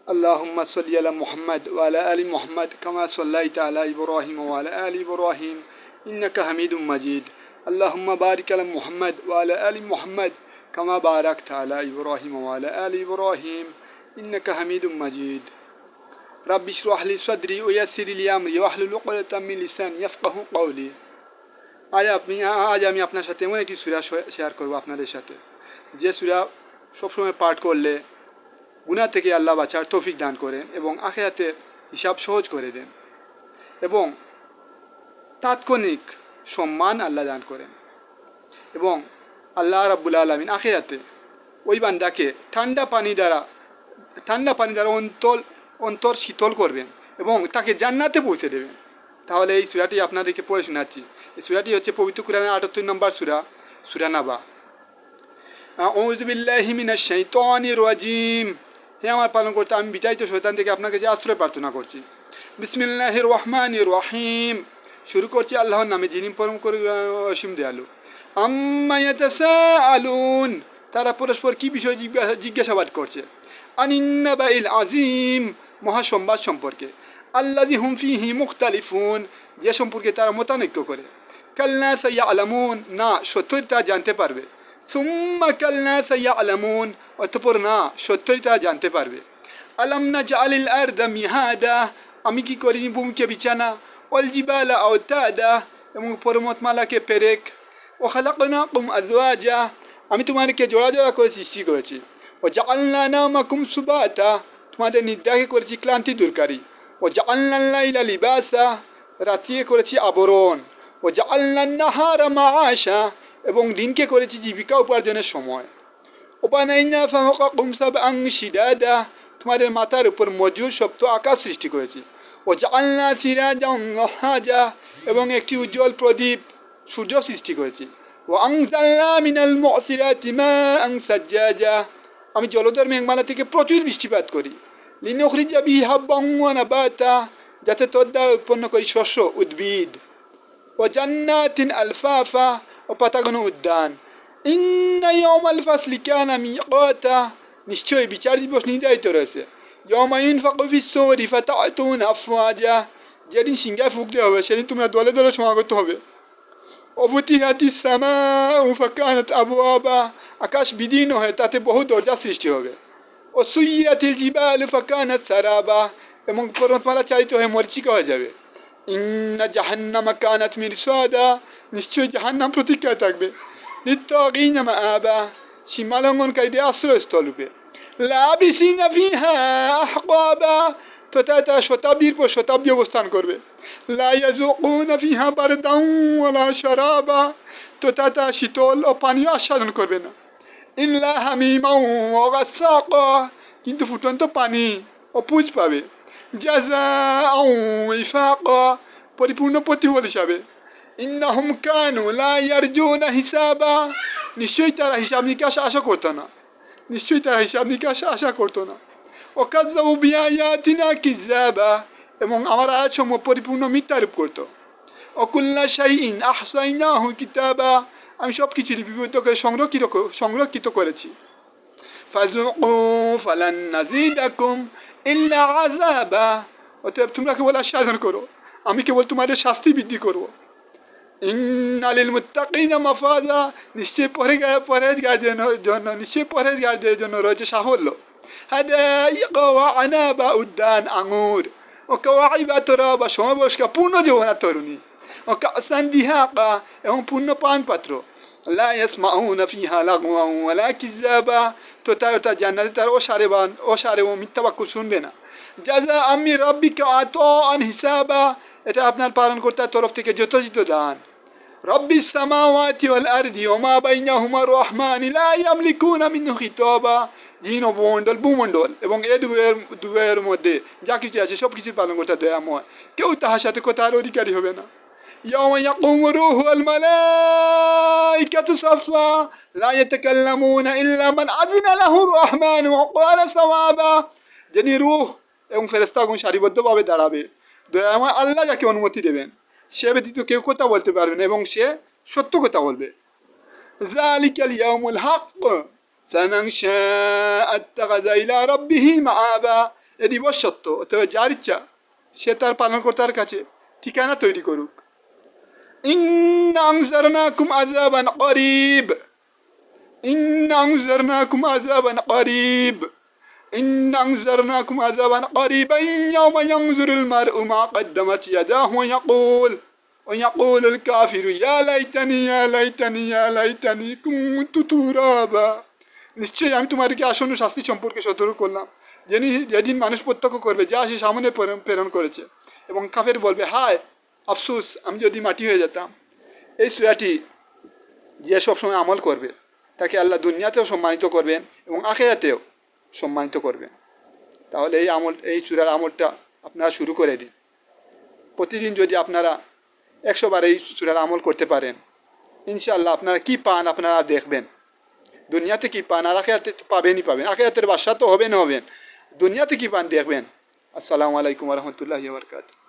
اللهم صل على محمد وعلى آل محمد كما صليت على إبراهيم وعلى آل إبراهيم إنك حميد مجيد. اللهم بارك على محمد وعلى آل محمد كما باركت على إبراهيم وعلى آل إبراهيم إنك حميد مجيد. رب اشرح لي صدري ويسر لي أمري واحلل عقدة من لساني يفقهوا قولي. আজ আমি আপনার সাথে এমন একটি সূরা শেয়ার করব আপনাদের সাথে, যে সূরা সবসময় পাঠ করলে গুনাহ থেকে আল্লাহ বাঁচার তৌফিক দান করেন এবং আখিরাতে হিসাব সহজ করে দেন এবং তাৎক্ষণিক সম্মান আল্লাহ দান করেন এবং আল্লাহ রাব্বুল আলামিন আখিরাতে ওই বান্দাকে ঠান্ডা পানি দ্বারা অন্তর শীতল করবেন এবং তাকে জান্নাতে পৌঁছে দেবেন। তাহলে এই সূরাটি আপনাদেরকে পড়ে শোনাচ্ছি। এই সূরাটি হচ্ছে পবিত্র কুরআনের ৭৮ নম্বর সূরা, সূরা নাবা। আউযু বিল্লাহি মিনাশ শাইতানির রাজিম। হে আমার পালন করতে আমি বিতাড়িত শয়তান থেকে আপনাকে যে আশ্রয় প্রার্থনা করছি। বিসমিল্লাহির রহমানির রহিম। শুরু করছি আল্লাহর নামে, যিনি পরম অসীম দয়ালু। আম্মা ইয়াতাসাআলুন, তারা পরস্পর কি বিষয়ে জিজ্ঞাসাবাদ করছে। আনিন নাবাইল আযীম, মহাসংবাদ সম্পর্কে। আল্লাযী হুম ফীহি মুখতালিফুন, যে সম্পর্কে তারা মতানৈক্য করে। কাল্লা সায়ালামুন, না সত্যই তা জানতে পারবে। সুম্মা কাল্লা সায়ালামুন, অতঃপর না সত্যই তা জানতে পারবে। আলাম নাজআলিল আরদা মিহাদা, আমি কি করিনি ভূমিকে বিছানা। ওয়াল জিবালা আওতাদা, এবং পর্বতমালাকে পেরেক। ওয়া খালাকনাকুম আজওয়াজা, আমি তোমাদেরকে জোড়া জোড়া করে সৃষ্টি করেছি। ওয়া জাআলনা নাওমাকুম সুবাতা, তোমাদের নিদ্রাকে করেছি ক্লান্তি দূরকারী। ও জাআলনাল লাইলা লিবাসা, রাত্রিকে করেছি আবরণ। ও জাআলনান নাহারা মাআশা, এবং দিনকে করেছি জীবিকা উপার্জনের সময়। ও বানাইনা ফাওকাকুম সাবআন শিদাদা, তোমাদের মাথার উপর মজুর শক্ত আকাশ সৃষ্টি করেছি। ও জাআলনা সিরাজান ওয়াহাজা, এবং একটি উজ্জ্বল প্রদীপ সূর্য সৃষ্টি করেছি। ও আনজালনা মিনাল মুসিরাতি মাআন সাজ্জাজা, আমি জলধর মেঘমালা থেকে প্রচুর বৃষ্টিপাত করি। লিনুখরিজা বিহি হাব্বান ওয়া নাবাতা, যাতে তোর দ্বারা উৎপন্ন করি শস্য উদ্ভিদ। ও জান্নাতিন আলফাফা, ও পাতাঘন উদ্যান। ইন্না ইয়াওমাল ফাসলি কানা মিকাতা, নিশ্চয়ই বিচার দিবস নির্ধারিত রয়েছে। ইয়াওমা ইউনফাকু ফিস-সূরি ফাতা'তুনা আফওয়াজা, যেদিন সিংহায় ফুঁক দেওয়া হবে সেদিন তোমরা দলে দলে সমাগত হবে। ও ফুতিহাতিস সামাউ ফাকানাত আবওয়াবা, আকাশ বিদীর্ণ হয়ে তাতে বহু দরজা সৃষ্টি হবে। ও সুইয়াতিল জিবালু ফাকানাত সারাবা, এবং পর্বতমালা চালিত হয়ে মরীচিকা হয়ে যাবে। ইন্না জাহান্নামা কানাত মিরসাদা, নিশ্চয়ই জাহান্নাম প্রতীক্ষায় থাকবে। লিত্তাগিনা মাআবা, সীমালঙ্ঘনকারীদের আশ্রয়স্থল রূপে। লাবিসিনা ফিহা আহকাবা, তথা তা শতাব্দীর পর শতাব্দী অবস্থান করবে। লা ইয়াযুকুনা ফিহা বারদান ওয়ালা শারাবা, তথা তা শীতল ও পানীয় আস্বাদন করবে না। ইল্লা হামিমান ওয়া গাসসাকা, কিন্তু ফুটন্ত পানি ও পুজ পাবে। জাযাআন ওয়িফাকা, পরিপূর্ণ প্রতিফল হিসাবে। ইন্নাহুম কানু লা ইয়ারজুনা হিসাবা, নিশ্চয়ই তারা হিসাব নিকাশ আশা করতো না। ও কাযযাবু বিআয়াতিনা কিযাবা, এবং আমার আয়াতসমূহ পরিপূর্ণ মিথ্যারূপ করত। ও কুল্লা শাইইন আহসাইনাহু কিতাবা, আমি সব কিছু লিপিবদ্ধ করে সংরক্ষিত করেছি। ফাযুকু ফালান নাযিদাকুম ইল্লা আযাবা, অতএব তোমরা কেবল আস্বাদন করো, আমি কেবল তোমাদের শাস্তি বৃদ্ধি করব। ইন্না লিল মুত্তাকিনা মাফাজা, নিশ্চয় পরহেজগারদের জন্য রয়েছে সাফল্য। হাদাইকা ওয়া আনাবা, উদ্যান আঙুর। ও কাওয়াইবা তরাবা, সমবয়স্কা পূর্ণ যৌবনা তরুণী। ও কাসান দিহাকা, এবং পূর্ণ পান পাত্র। লা ইয়াসমাউনা ফিহা লাগওয়ান ওয়ালা কিযাবা, তো তার জান্নাতে তার অসারে ও মিথ্যা বাক্য শুনবে না। জাযাআম মির রাব্বিকা আতাআন হিসাবা, এটা আপনার পালনকর্তার তরফ থেকে যথাযথ দান। রব্বিস সামাওয়াতি ওয়াল আরদি ওয়া মা বাইনাহুমা রহমানি লা ইয়ামলিকুনা মিনহু খিতাবা, যিনি ভূমণ্ডল এবং এ দুয়ের মধ্যে যা কিছু আছে সব কিছু পালনকর্তা দয়াময়, কেউ তাহার সাথে কথার অধিকারী হবে না। ইয়াওমা ইয়াকুমু রূহু ওয়াল মালাইকাতু সাফা লা ইয়াতাকাল্লামুনা ইল্লা মান আযিনা লাহু রহমানু ওয়া ক্বালা সাওয়াবা, যিনি রূহ এবং ফেরেশতাগণ সারিবদ্ধভাবে দাঁড়াবে, দয়াময় আল্লাহ যাকে অনুমতি দেবেন, সে ব্যতীত কেউ কথা বলতে পারবে না এবং সে সত্য কথা বলবে। যালিকাল ইয়াউমুল হক ফামান শাআ ইত্তাখাযা ইলা রাব্বিহি মাআবা, এ দিবস সত্য, তবে যার ইচ্ছা সে তার পালনকর্তার কাছে ঠিকানা তৈরি করুক। ইন্না আনজারনাকুম আযাবান করিব, ইন্না আনজারনাকুম আযাবান করিব, ইন্না আনজারনাকুম আযাবান করিবান ইয়াওমা ইয়ানজুরুল মারউ মা কদ্দামাত ইয়াদাহু ويقول الكافر يا ليتني يا ليتني يا ليتني كنت ترابا। নিশ্চয়ই আমি তোমাদেরকে আসন্ন শাস্তি সম্পর্কে সতর্ক করলাম, যেদিন মানুষ প্রত্যক্ষ করবে যা সে সামনে প্রেরণ করেছে, এবং কাফের বলবে হায় আফসোস আমি যদি মাটি হয়ে যেতাম। এই সূরাটি যে সবসময় আমল করবে তাকে আল্লাহ দুনিয়াতেও সম্মানিত করবেন এবং আখিরাতেও সম্মানিত করবেন। তাহলে এই সূরার আমলটা আপনারা শুরু করে দিন। প্রতিদিন যদি আপনারা 100 বার এই সূরার আমল করতে পারেন, ইনশাআল্লাহ আপনারা কি পান আপনারা দেখবেন। দুনিয়াতে কি পান আর আখিরাতে পাবেনই পাবেন। আখিরাতের বাদশা তো হবেন। দুনিয়াতে কি পান দেখবেন। আসসালামু আলাইকুম ওয়া রাহমাতুল্লাহি ওয়া বারাকাতুহু।